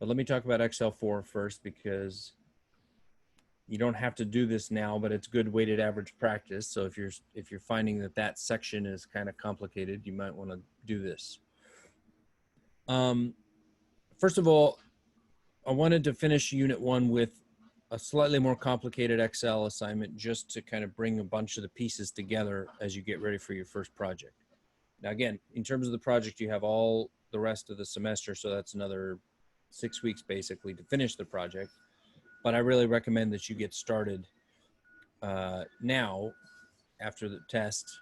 But let me talk about Excel 4 first, because you don't have to do this now, but it's good weighted average practice. So if you're finding that that section is kind of complicated, you might want to do this. First of all, I wanted to finish Unit 1 with a slightly more complicated Excel assignment, just to kind of bring a bunch of the pieces together as you get ready for your first project. Now, again, in terms of the project, you have all the rest of the semester, so that's another 6 weeks basically to finish the project. But I really recommend that you get started now after the test,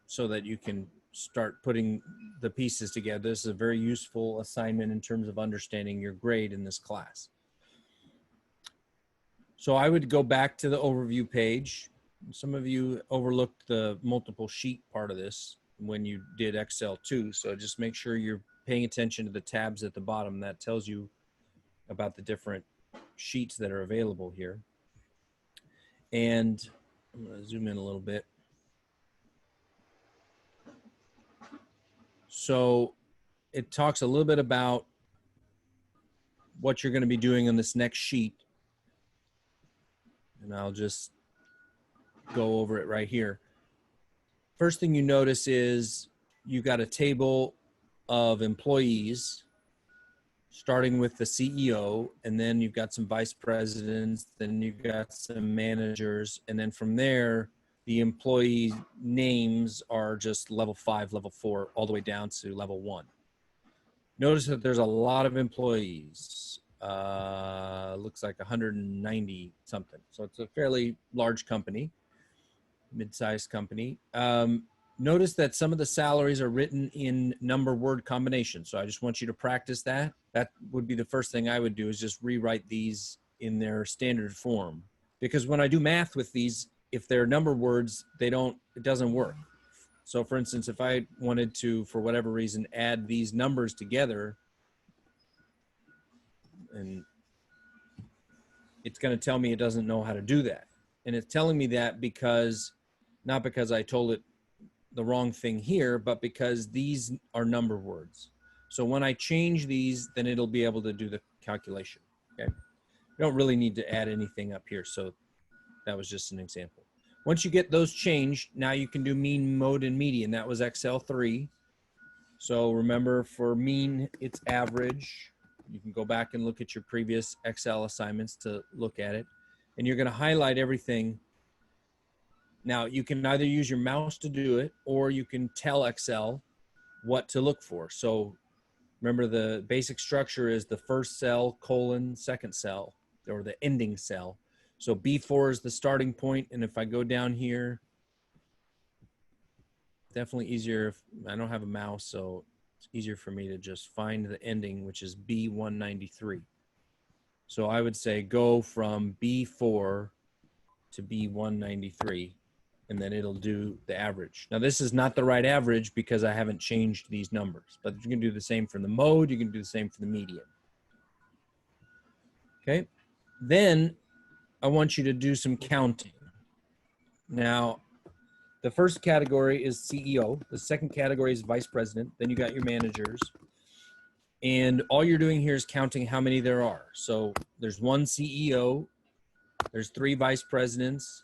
so that you can start putting the pieces together. This is a very useful assignment in terms of understanding your grade in this class. So I would go back to the overview page. Some of you overlooked the multiple sheet part of this when you did Excel 2. So just make sure you're paying attention to the tabs at the bottom. That tells you about the different sheets that are available here. And I'm going to zoom in a little bit. So it talks a little bit about what you're going to be doing on this next sheet. And I'll just go over it right here. First thing you notice is you got a table of employees, starting with the CEO, and then you've got some vice presidents, then you've got some managers, and then from there, the employee names are just level 5, level 4, all the way down to level 1. Notice that there's a lot of employees. Looks like 190 something. So it's a fairly large company, mid-sized company. Notice that some of the salaries are written in number word combinations. So I just want you to practice that. That would be the first thing I would do, is just rewrite these in their standard form. Because when I do math with these, if they're number words, it doesn't work. So for instance, if I wanted to, for whatever reason, add these numbers together, and it's going to tell me it doesn't know how to do that. And it's telling me that because, not because I told it the wrong thing here, but because these are number words. So when I change these, then it'll be able to do the calculation. Okay. You don't really need to add anything up here. So that was just an example. Once you get those changed, now you can do mean, mode, and median. That was Excel 3. So remember, for mean, it's average. You can go back and look at your previous Excel assignments to look at it. And you're going to highlight everything. Now, you can either use your mouse to do it, or you can tell Excel what to look for. So remember, the basic structure is the first cell, colon, second cell, or the ending cell. So B4 is the starting point. And if I go down here, definitely easier if I don't have a mouse, so it's easier for me to just find the ending, which is B193. So I would say go from B4 to B193, and then it'll do the average. Now, this is not the right average because I haven't changed these numbers, but you can do the same for the mode. You can do the same for the median. Okay. Then I want you to do some counting. Now, the first category is CEO. The second category is vice president. Then you got your managers. And all you're doing here is counting how many there are. So there's one CEO, there's 3 vice presidents,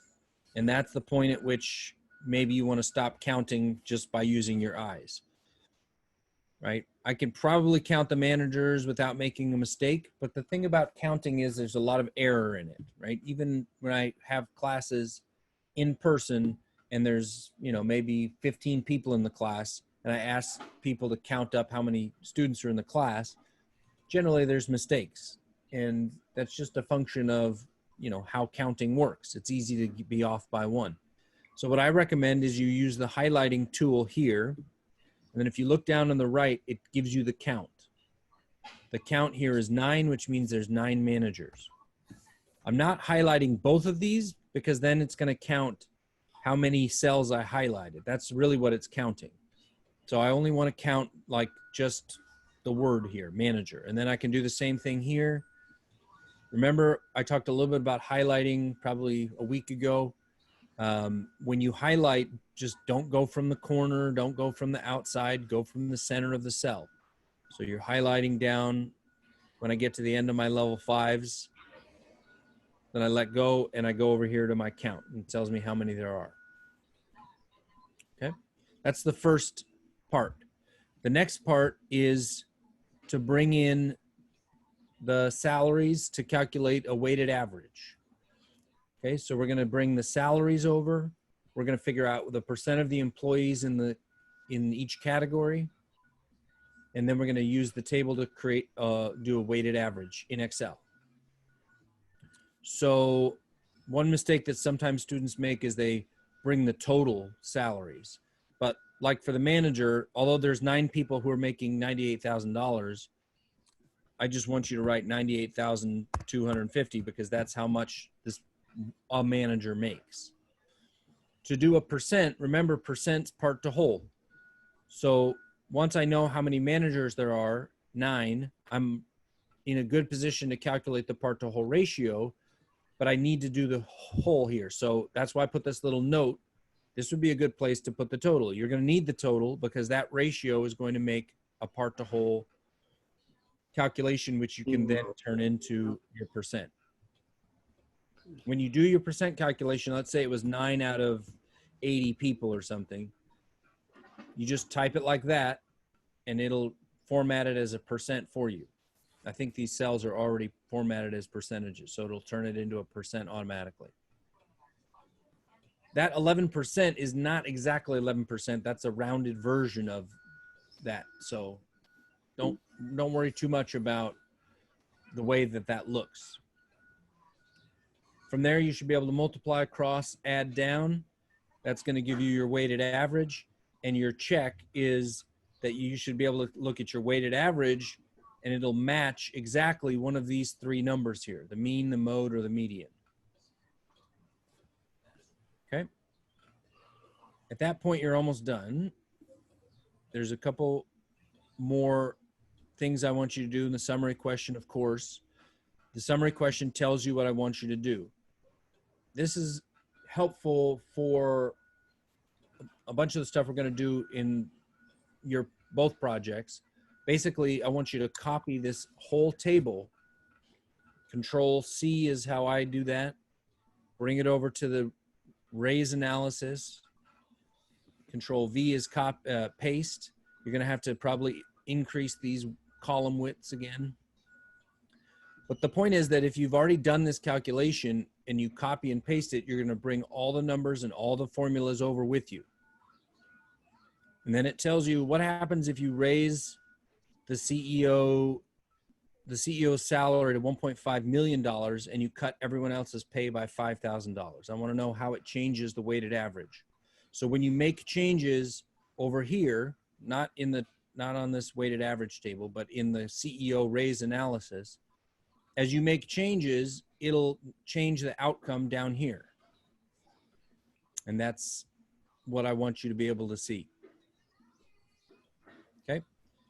and that's the point at which maybe you want to stop counting just by using your eyes, right? I can probably count the managers without making a mistake, but the thing about counting is there's a lot of error in it, right? Even when I have classes in person and there's, maybe 15 people in the class, and I ask people to count up how many students are in the class, generally there's mistakes. And that's just a function of, how counting works. It's easy to be off by 1. So what I recommend is you use the highlighting tool here. And then if you look down on the right, it gives you the count. The count here is 9, which means there's 9 managers. I'm not highlighting both of these because then it's going to count how many cells I highlighted. That's really what it's counting. So I only want to count like just the word here, manager. And then I can do the same thing here. Remember, I talked a little bit about highlighting probably a week ago. When you highlight, just don't go from the corner, don't go from the outside, go from the center of the cell. So you're highlighting down When I get to the end of my level 5s, then I let go and I go over here to my count and it tells me how many there are. Okay, that's the first part. The next part is to bring in the salaries to calculate a weighted average. Okay, so we're going to bring the salaries over. We're going to figure out the percent of the employees in each category. And then we're going to use the table to create, do a weighted average in Excel. So one mistake that sometimes students make is they bring the total salaries. But like for the manager, although there's 9 people who are making $98,000, I just want you to write 98,250 because that's how much a manager makes. To do a percent, remember percent's part to whole. So once I know how many managers there are, 9, I'm in a good position to calculate the part to whole ratio, but I need to do the whole here. So that's why I put this little note. This would be a good place to put the total. You're going to need the total because that ratio is going to make a part to whole calculation, which you can then turn into your percent. When you do your percent calculation, let's say it was 9 out of 80 people or something, you just type it like that and it'll format it as a percent for you. I think these cells are already formatted as percentages, so it'll turn it into a percent automatically. That 11% is not exactly 11%. That's a rounded version of that. So don't worry too much about the way that looks. From there, you should be able to multiply across, add down. That's going to give you your weighted average. And your check is that you should be able to look at your weighted average and it'll match exactly one of these 3 numbers here, the mean, the mode, or the median. Okay. At that point, you're almost done. There's a couple more things I want you to do in the summary question, of course. The summary question tells you what I want you to do. This is helpful for a bunch of the stuff we're going to do in your both projects. Basically, I want you to copy this whole table. Control C is how I do that. Bring it over to the Ray's analysis. Control V is paste. You're going to have to probably increase these column widths again. But the point is that if you've already done this calculation and you copy and paste it, you're going to bring all the numbers and all the formulas over with you. And then it tells you what happens if you raise the CEO's salary to $1.5 million and you cut everyone else's pay by $5,000. I want to know how it changes the weighted average. So when you make changes over here, not on this weighted average table, but in the CEO raise analysis, as you make changes, it'll change the outcome down here. And that's what I want you to be able to see. Okay.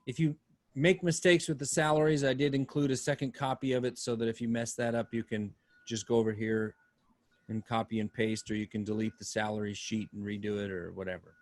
If you make mistakes with the salaries, I did include a second copy of it so that if you mess that up, you can just go over here and copy and paste, or you can delete the salary sheet and redo it or whatever.